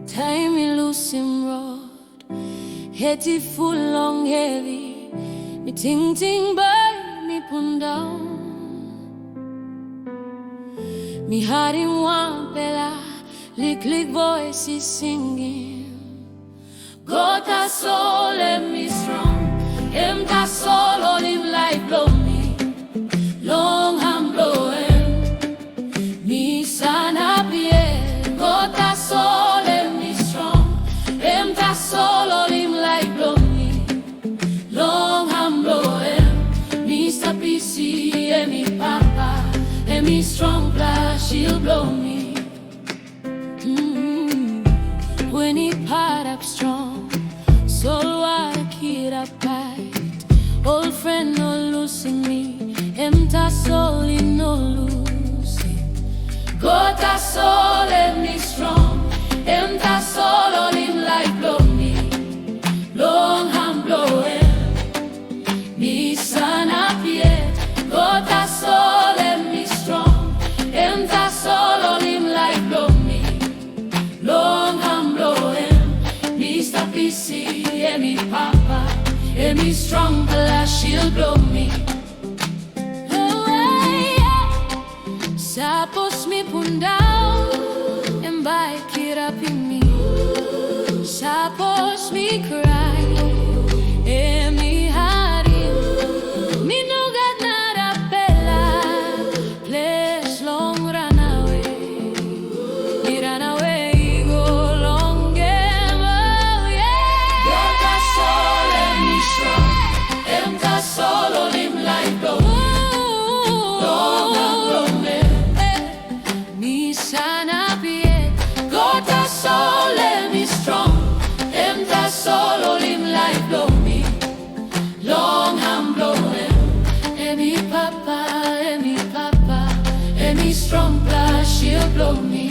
Taim lusim rod, heady full long hevi, me tingting by me pundaun, me harim wanpela, liklik voices singim. Go Tasol me strong, Tasol holim life blow me, long ham blowing, me sanap go Tasol me strong, Tasol holim life blow me, long ham blowing, me stap Pisin me papa, me strongpla she'll blow me. When he pairap strong, Solwara kirap pait, old fren no lusim me, Tasol no lusim. Go Tasol me strong, Tasol holim life blow me, long ham blowing, me sanap go Tasol me strong, Tasol holim life blow me, long ham blowing, me stap Pisin me papa, me strongpla she'll blow me. Sapos me pundaun, by kirapim me, Sapos me krai, me harim, me no got narapela, ples long ranawe, me ranawe go long game, oh yeah. Go Tasol me strong, Tasol holim life blow me, long ham blow me, me sanap go Tasol me strong, Tasol holim life blow me, long ham blowing, me papa, me strongpla she'll blow me.